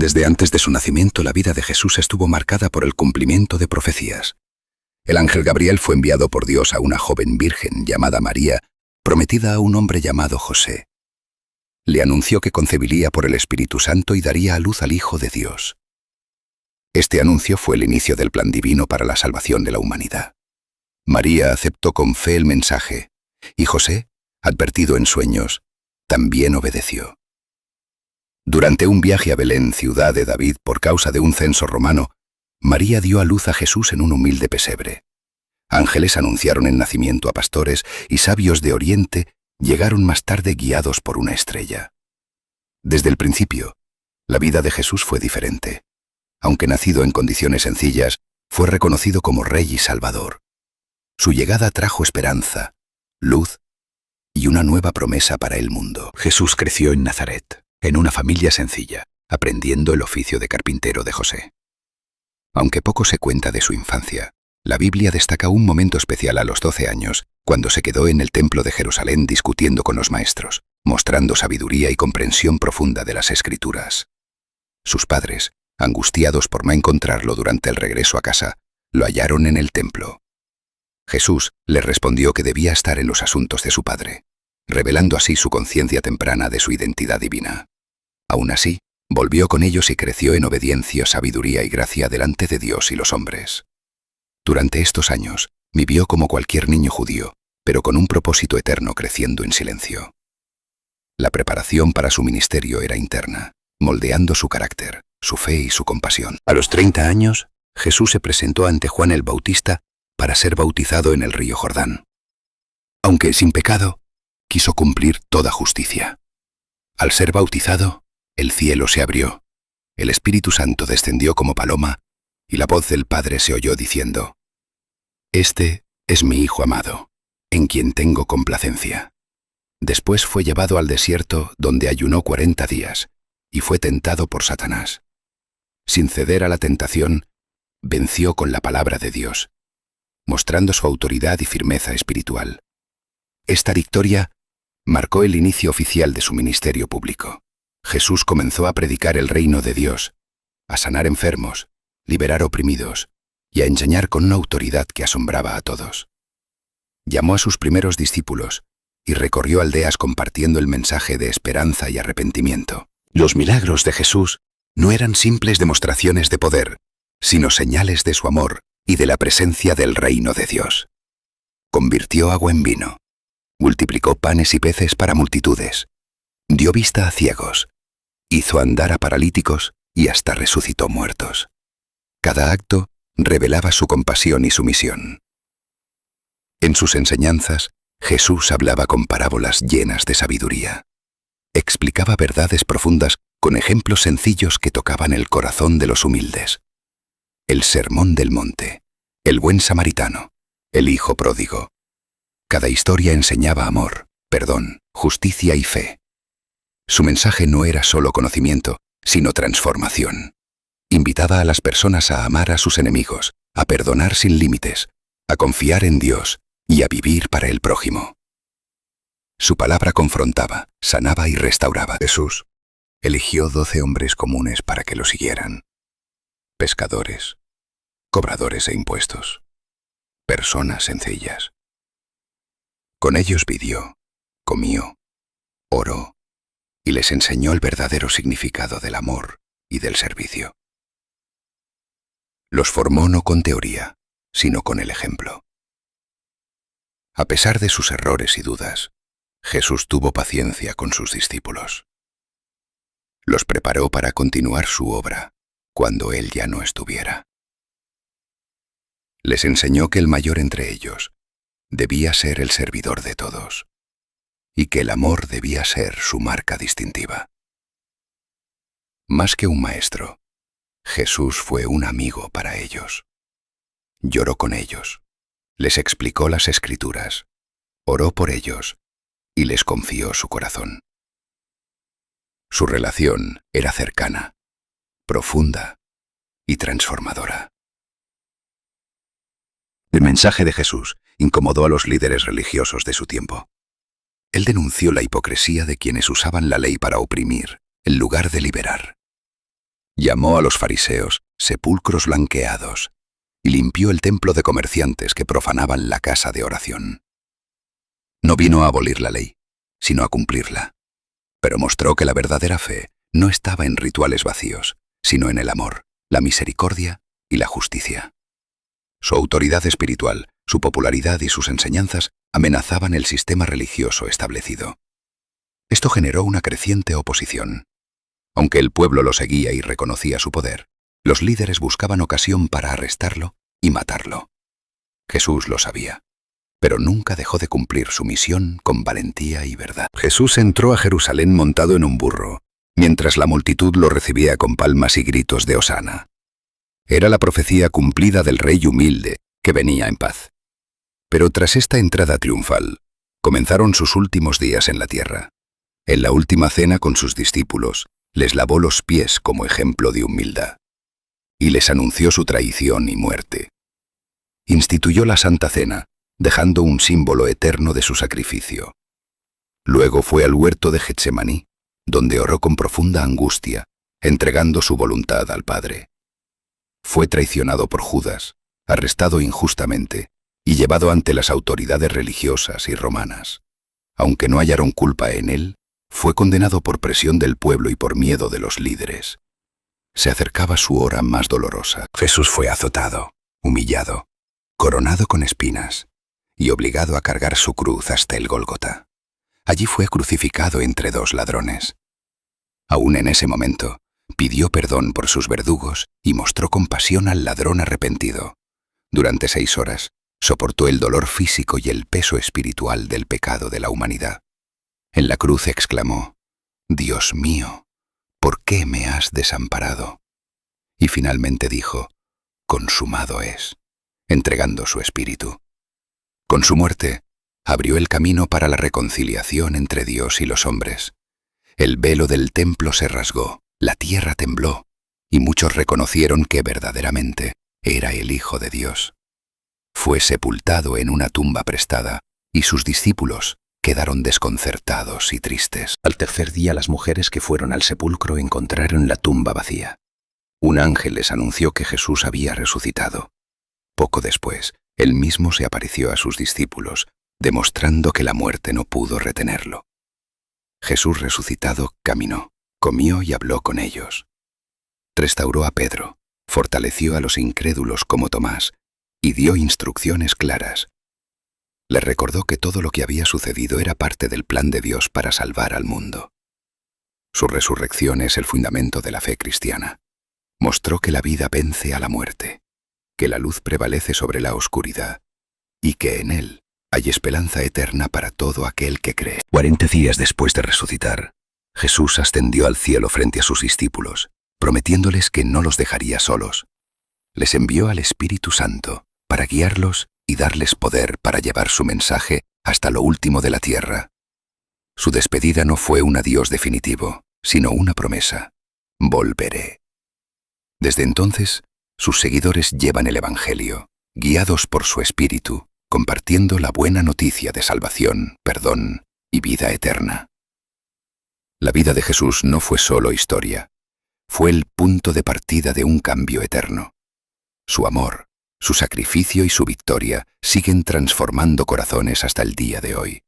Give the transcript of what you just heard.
Desde antes de su nacimiento, la vida de Jesús estuvo marcada por el cumplimiento de profecías. El ángel Gabriel fue enviado por Dios a una joven virgen llamada María, prometida a un hombre llamado José. Le anunció que concebiría por el Espíritu Santo y daría a luz al Hijo de Dios. Este anuncio fue el inicio del plan divino para la salvación de la humanidad. María aceptó con fe el mensaje, y José, advertido en sueños, también obedeció. Durante un viaje a Belén, ciudad de David, por causa de un censo romano, María dio a luz a Jesús en un humilde pesebre. Ángeles anunciaron el nacimiento a pastores y sabios de Oriente llegaron más tarde guiados por una estrella. Desde el principio, la vida de Jesús fue diferente. Aunque nacido en condiciones sencillas, fue reconocido como Rey y Salvador. Su llegada trajo esperanza, luz y una nueva promesa para el mundo. Jesús creció en Nazaret, en una familia sencilla, aprendiendo el oficio de carpintero de José. Aunque poco se cuenta de su infancia, la Biblia destaca un momento especial a los 12 años, cuando se quedó en el templo de Jerusalén discutiendo con los maestros, mostrando sabiduría y comprensión profunda de las Escrituras. Sus padres, angustiados por no encontrarlo durante el regreso a casa, lo hallaron en el templo. Jesús les respondió que debía estar en los asuntos de su Padre, revelando así su conciencia temprana de su identidad divina. Aún así, volvió con ellos y creció en obediencia, sabiduría y gracia delante de Dios y los hombres. Durante estos años, vivió como cualquier niño judío, pero con un propósito eterno creciendo en silencio. La preparación para su ministerio era interna, moldeando su carácter, su fe y su compasión. A los 30 años, Jesús se presentó ante Juan el Bautista para ser bautizado en el río Jordán. Aunque sin pecado, quiso cumplir toda justicia. Al ser bautizado, el cielo se abrió, el Espíritu Santo descendió como paloma, y la voz del Padre se oyó diciendo: «Este es mi Hijo amado, en quien tengo complacencia». Después fue llevado al desierto, donde ayunó 40 días, y fue tentado por Satanás. Sin ceder a la tentación, venció con la palabra de Dios, mostrando su autoridad y firmeza espiritual. Esta victoria marcó el inicio oficial de su ministerio público. Jesús comenzó a predicar el reino de Dios, a sanar enfermos, liberar oprimidos y a enseñar con una autoridad que asombraba a todos. Llamó a sus primeros discípulos y recorrió aldeas compartiendo el mensaje de esperanza y arrepentimiento. Los milagros de Jesús no eran simples demostraciones de poder, sino señales de su amor y de la presencia del reino de Dios. Convirtió agua en vino, multiplicó panes y peces para multitudes, dio vista a ciegos, hizo andar a paralíticos y hasta resucitó muertos. Cada acto revelaba su compasión y su misión. En sus enseñanzas, Jesús hablaba con parábolas llenas de sabiduría. Explicaba verdades profundas con ejemplos sencillos que tocaban el corazón de los humildes. El Sermón del Monte, el Buen Samaritano, el Hijo Pródigo. Cada historia enseñaba amor, perdón, justicia y fe. Su mensaje no era solo conocimiento, sino transformación. Invitaba a las personas a amar a sus enemigos, a perdonar sin límites, a confiar en Dios y a vivir para el prójimo. Su palabra confrontaba, sanaba y restauraba. Jesús eligió 12 hombres comunes para que lo siguieran. Pescadores, cobradores de impuestos, personas sencillas. Con ellos vivió, comió, oró y les enseñó el verdadero significado del amor y del servicio. Los formó no con teoría, sino con el ejemplo. A pesar de sus errores y dudas, Jesús tuvo paciencia con sus discípulos. Los preparó para continuar su obra cuando Él ya no estuviera. Les enseñó que el mayor entre ellos debía ser el servidor de todos y que el amor debía ser su marca distintiva. Más que un maestro, Jesús fue un amigo para ellos. Lloró con ellos, les explicó las Escrituras, oró por ellos y les confió su corazón. Su relación era cercana, profunda y transformadora. El mensaje de Jesús incomodó a los líderes religiosos de su tiempo. Él denunció la hipocresía de quienes usaban la ley para oprimir, en lugar de liberar. Llamó a los fariseos sepulcros blanqueados y limpió el templo de comerciantes que profanaban la casa de oración. No vino a abolir la ley, sino a cumplirla, pero mostró que la verdadera fe no estaba en rituales vacíos, sino en el amor, la misericordia y la justicia. Su autoridad espiritual, su popularidad y sus enseñanzas amenazaban el sistema religioso establecido. Esto generó una creciente oposición. Aunque el pueblo lo seguía y reconocía su poder, los líderes buscaban ocasión para arrestarlo y matarlo. Jesús lo sabía, pero nunca dejó de cumplir su misión con valentía y verdad. Jesús entró a Jerusalén montado en un burro, mientras la multitud lo recibía con palmas y gritos de hosana. Era la profecía cumplida del rey humilde que venía en paz. Pero tras esta entrada triunfal, comenzaron sus últimos días en la tierra. En la última cena con sus discípulos, les lavó los pies como ejemplo de humildad, y les anunció su traición y muerte. Instituyó la Santa Cena, dejando un símbolo eterno de su sacrificio. Luego fue al huerto de Getsemaní, donde oró con profunda angustia, entregando su voluntad al Padre. Fue traicionado por Judas, arrestado injustamente y llevado ante las autoridades religiosas y romanas. Aunque no hallaron culpa en él, fue condenado por presión del pueblo y por miedo de los líderes. Se acercaba su hora más dolorosa. Jesús fue azotado, humillado, coronado con espinas y obligado a cargar su cruz hasta el Gólgota. Allí fue crucificado entre dos ladrones. Aún en ese momento, pidió perdón por sus verdugos y mostró compasión al ladrón arrepentido. Durante 6 horas, soportó el dolor físico y el peso espiritual del pecado de la humanidad. En la cruz exclamó: «Dios mío, ¿por qué me has desamparado?». Y finalmente dijo: «Consumado es», entregando su espíritu. Con su muerte, abrió el camino para la reconciliación entre Dios y los hombres. El velo del templo se rasgó, la tierra tembló, y muchos reconocieron que verdaderamente era el Hijo de Dios. Fue sepultado en una tumba prestada, y sus discípulos quedaron desconcertados y tristes. Al tercer día, las mujeres que fueron al sepulcro encontraron la tumba vacía. Un ángel les anunció que Jesús había resucitado. Poco después, él mismo se apareció a sus discípulos, demostrando que la muerte no pudo retenerlo. Jesús resucitado caminó, comió y habló con ellos. Restauró a Pedro, fortaleció a los incrédulos como Tomás y dio instrucciones claras. Les recordó que todo lo que había sucedido era parte del plan de Dios para salvar al mundo. Su resurrección es el fundamento de la fe cristiana. Mostró que la vida vence a la muerte, que la luz prevalece sobre la oscuridad y que en él hay esperanza eterna para todo aquel que cree. 40 días después de resucitar, Jesús ascendió al cielo frente a sus discípulos, prometiéndoles que no los dejaría solos. Les envió al Espíritu Santo para guiarlos y darles poder para llevar su mensaje hasta lo último de la tierra. Su despedida no fue un adiós definitivo, sino una promesa: volveré. Desde entonces, sus seguidores llevan el Evangelio, guiados por su Espíritu, compartiendo la buena noticia de salvación, perdón y vida eterna. La vida de Jesús no fue solo historia, fue el punto de partida de un cambio eterno. Su amor, su sacrificio y su victoria siguen transformando corazones hasta el día de hoy.